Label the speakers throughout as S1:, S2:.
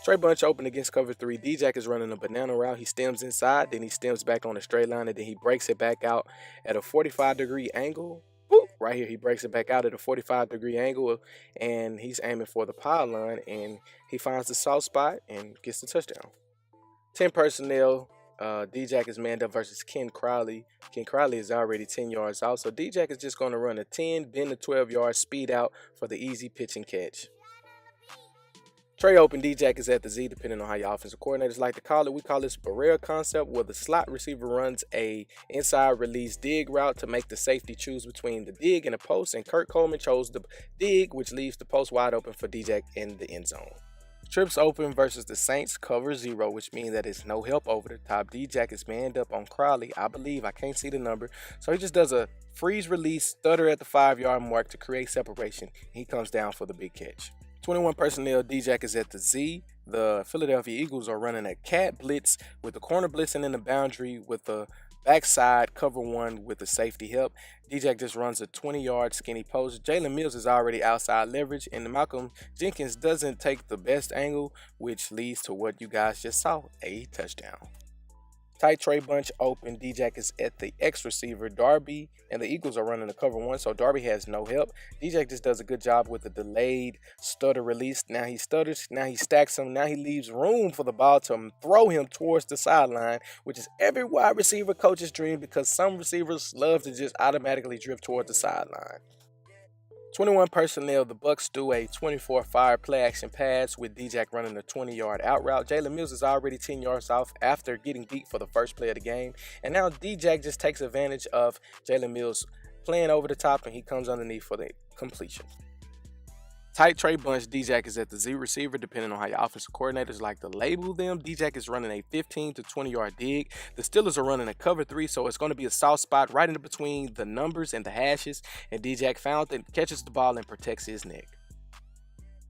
S1: Trey bunch open against cover three. D-Jack is running a banana route. He stems inside, then he stems back on a straight line, and then he breaks it back out at a 45-degree angle. Woo! Right here, he breaks it back out at a 45-degree angle, and he's aiming for the pylon, and he finds the soft spot and gets the touchdown. 10 personnel. D-Jack is manned up versus Ken Crowley. Ken Crowley is already 10 yards out, so D-Jack is just going to run a 10, then a 12-yard speed out for the easy pitch and catch. Trey open, D-Jack is at the Z, depending on how your offensive coordinators like to call it. We call this barrier concept, where the slot receiver runs a inside release dig route to make the safety choose between the dig and the post, and Kurt Coleman chose the dig, which leaves the post wide open for D-Jack in the end zone. Trips open versus the Saints, cover 0, which means that it's no help over the top. D-Jack is manned up on Crowley, I believe. I can't see the number. So he just does a freeze release stutter at the 5-yard mark to create separation. He comes down for the big catch. 21 personnel, D-Jack is at the Z. The Philadelphia Eagles are running a cat blitz with the corner blitzing in the boundary with the backside cover 1 with the safety help. D-Jack just runs a 20-yard skinny post. Jalen Mills is already outside leverage, and Malcolm Jenkins doesn't take the best angle, which leads to what you guys just saw, a touchdown. Tight Trey bunch open. D-Jack is at the X receiver, Darby, and the Eagles are running the cover 1, so Darby has no help. D-Jack just does a good job with the delayed stutter release. Now he stutters, now he stacks him, now he leaves room for the ball to throw him towards the sideline, which is every wide receiver coach's dream, because some receivers love to just automatically drift towards the sideline. 21 personnel, the Bucks do a 24-fire play action pass with D-Jack running a 20-yard out route. Jalen Mills is already 10 yards off after getting beat for the first play of the game. And now D-Jack just takes advantage of Jalen Mills playing over the top, and he comes underneath for the completion. Tight Trey bunch, D-Jack is at the Z receiver, depending on how your offensive coordinators like to label them. D-Jack is running a 15 to 20-yard dig. The Steelers are running a cover 3, so it's going to be a soft spot right in between the numbers and the hashes, and D-Jack found it, catches the ball, and protects his neck.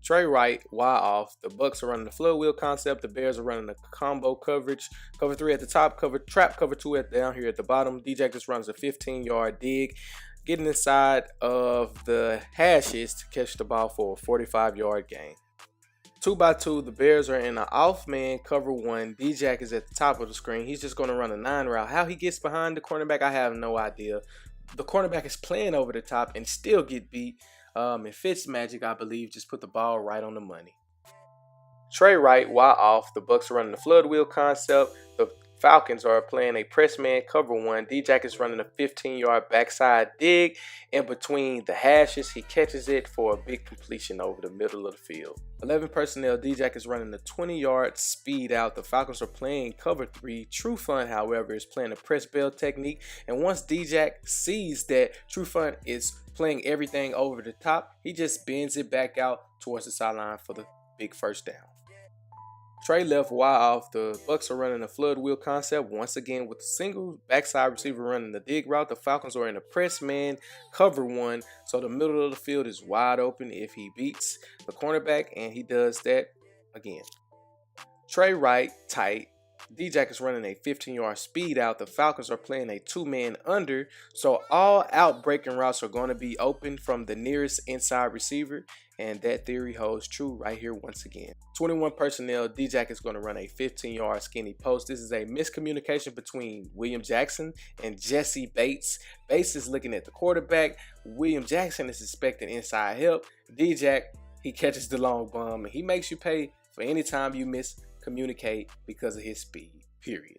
S1: Trey right, wide off. The Bucks are running the flood wheel concept. The Bears are running a combo coverage. Cover 3 at the top, trap cover 2 down here at the bottom. D-Jack just runs a 15-yard dig, getting inside of the hashes to catch the ball for a 45-yard gain. 2x2, the Bears are in an off-man cover 1. D-Jack is at the top of the screen. He's just going to run a 9 route. How he gets behind the cornerback, I have no idea. The cornerback is playing over the top and still get beat. And Fitzmagic, I believe, just put the ball right on the money. Trey right, wide off. The Bucks are running the flood wheel concept. The Falcons are playing a press man cover 1. D-Jack is running a 15-yard backside dig in between the hashes. He catches it for a big completion over the middle of the field. 11 personnel, D-Jack is running a 20-yard speed out. The Falcons are playing cover 3. True Fun, however, is playing a press bell technique. And once D-Jack sees that True Fun is playing everything over the top, he just bends it back out towards the sideline for the big first down. Trey left wide off. The Bucks are running a flood wheel concept once again with a single backside receiver running the dig route. The Falcons are in a press man cover 1, so the middle of the field is wide open if he beats the cornerback, and he does that again. Trey right, tight. D-Jack is running a 15-yard speed out. The Falcons are playing a 2-man under, so all out breaking routes are going to be open from the nearest inside receiver, and that theory holds true right here once again. 21 personnel, D-Jack is going to run a 15-yard skinny post. This is a miscommunication between William Jackson and Jesse Bates. Bates is looking at the quarterback. William Jackson is expecting inside help. D-Jack, he catches the long bomb, and he makes you pay for any time you miscommunicate because of his speed, period.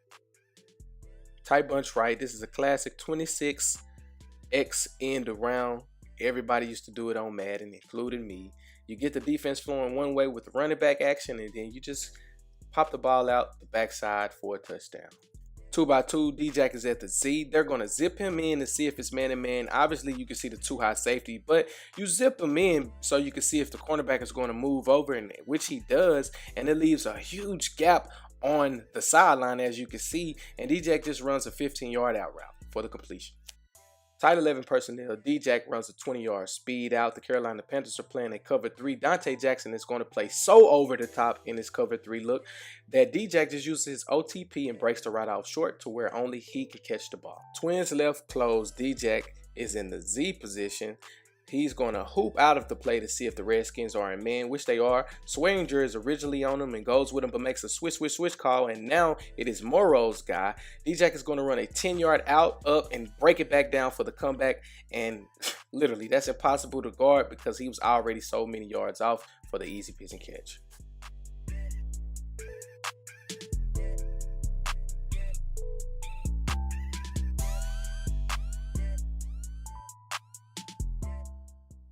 S1: Tight bunch right. This is a classic 26X end around. Everybody used to do it on Madden, including me. You get the defense flowing one way with the running back action, and then you just pop the ball out the backside for a touchdown. 2x2, D-Jack is at the Z. They're going to zip him in to see if it's man-to-man. Obviously, you can see the 2-high safety, but you zip him in so you can see if the cornerback is going to move over, and which he does, and it leaves a huge gap on the sideline, as you can see, and D-Jack just runs a 15-yard out route for the completion. Tight 11 personnel, D-Jack runs a 20-yard speed out. The Carolina Panthers are playing a cover 3. Dante Jackson is going to play so over the top in his cover 3 look that D-Jack just uses his OTP and breaks the route out short to where only he can catch the ball. Twins left close. D-Jack is in the Z position. He's going to hoop out of the play to see if the Redskins are in man, which they are. Swearinger is originally on him and goes with him, but makes a switch call, and now it is Morrow's guy. D-Jack is going to run a 10-yard out, up, and break it back down for the comeback, and literally that's impossible to guard because he was already so many yards off for the easy pitch and catch.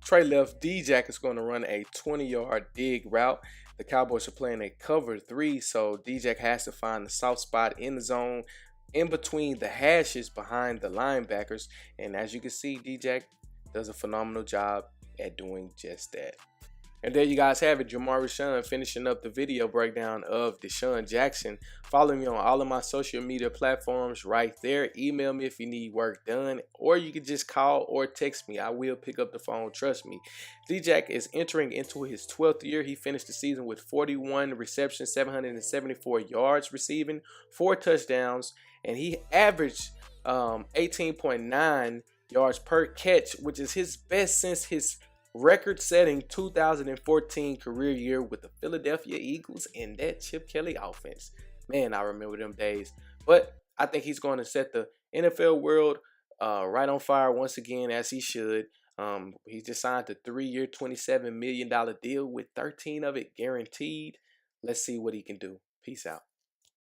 S1: Trey left, D-Jack is going to run a 20-yard dig route. The Cowboys are playing a cover 3, so D-Jack has to find the soft spot in the zone in between the hashes behind the linebackers. And as you can see, D-Jack does a phenomenal job at doing just that. And there you guys have it, Jamar Rashawn finishing up the video breakdown of DeSean Jackson. Follow me on all of my social media platforms right there. Email me if you need work done, or you can just call or text me. I will pick up the phone, trust me. D-Jack is entering into his 12th year. He finished the season with 41 receptions, 774 yards receiving, 4 touchdowns, and he averaged 18.9 yards per catch, which is his best since his record-setting 2014 career year with the Philadelphia Eagles and that Chip Kelly offense. Man, I remember them days. But I think he's going to set the NFL world right on fire once again, as he should. He just signed a 3-year, $27 million deal with 13 of it guaranteed. Let's see what he can do. Peace out.